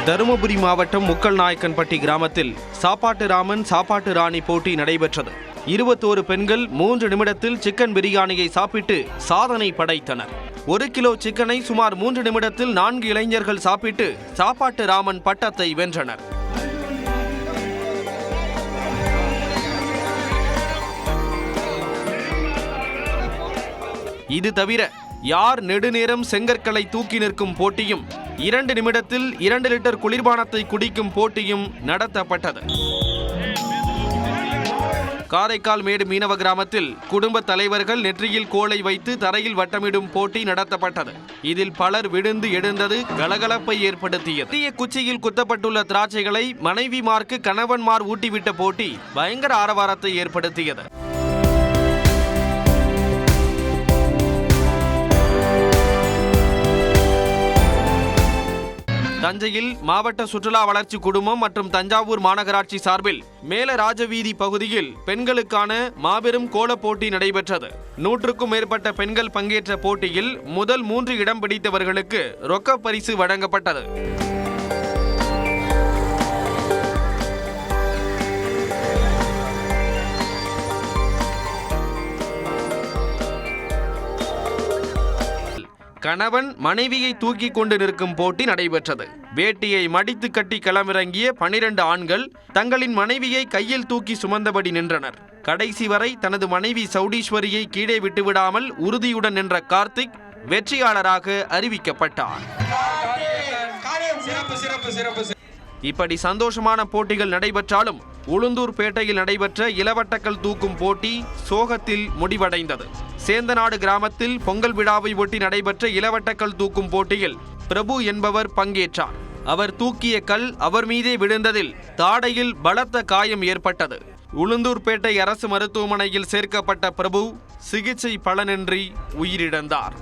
தருமபுரி மாவட்டம் முக்கல்நாயக்கன்பட்டி கிராமத்தில் சாப்பாட்டு ராமன் சாப்பாட்டு ராணி போட்டி நடைபெற்றது. 21 பெண்கள் 3 நிமிடத்தில் சிக்கன் பிரியாணியை சாப்பிட்டு சாதனை படைத்தனர். 1 கிலோ சிக்கனை சுமார் 3 நிமிடத்தில் 4 இளைஞர்கள் சாப்பிட்டு சாப்பாட்டு ராமன் பட்டத்தை வென்றனர். இது தவிர யார் நெடுநேரம் செங்கற்களை தூக்கி நிற்கும் போட்டியும் 2 நிமிடத்தில் 2 லிட்டர் குளிர்பானத்தை குடிக்கும் போட்டியும் நடத்தப்பட்டது. காரைக்கால் மேடு மீனவ கிராமத்தில் குடும்ப தலைவர்கள் நெற்றியில் கோலை வைத்து தரையில் வட்டமிடும் போட்டி நடத்தப்பட்டது. இதில் பலர் விழுந்து எழுந்தது கலகலப்பை ஏற்படுத்தியது. தீய குச்சியில் குத்தப்பட்டுள்ள திராட்சைகளை மனைவிமார்க்கு கணவன்மார் ஊட்டிவிட்ட போட்டி பயங்கர ஆரவாரத்தை ஏற்படுத்தியது. தஞ்சையில் மாவட்ட சுற்றுலா வளர்ச்சி குழுமம் மற்றும் தஞ்சாவூர் மாநகராட்சி சார்பில் மேல ராஜவீதி பகுதியில் பெண்களுக்கான மாபெரும் கோலப் போட்டி நடைபெற்றது. 100க்கும் மேற்பட்ட பெண்கள் பங்கேற்ற போட்டியில் முதல் 3 இடம் பிடித்தவர்களுக்கு ரொக்க பரிசு வழங்கப்பட்டது. கணவன் மனைவியை தூக்கி கொண்டு நிற்கும் போட்டி நடைபெற்றது. வேட்டியை மடித்து கட்டி களமிறங்கிய 12 ஆண்கள் தங்களின் மனைவியை கையில் தூக்கி சுமந்தபடி நின்றனர். கடைசி வரை தனது மனைவி சௌடீஸ்வரியை கீழே விட்டுவிடாமல் உறுதியுடன் நின்ற கார்த்திக் வெற்றியாளராக அறிவிக்கப்பட்டார். இப்படி சந்தோஷமான போட்டிகள் நடைபெற்றாலும் உளுந்தூர்பேட்டையில் நடைபெற்ற இளவட்டக்கல் தூக்கும் போட்டி சோகத்தில் முடிவடைந்தது. சேந்தநாடு கிராமத்தில் பொங்கல் விழாவை ஒட்டி நடைபெற்ற இளவட்டக்கல் தூக்கும் போட்டியில் பிரபு என்பவர் பங்கேற்றார். அவர் தூக்கிய கல் அவர் மீதே விழுந்ததில் தாடையில் பலத்த காயம் ஏற்பட்டது. உளுந்தூர்பேட்டை அரசு மருத்துவமனையில் சேர்க்கப்பட்ட பிரபு சிகிச்சை பலனின்றி உயிரிழந்தார்.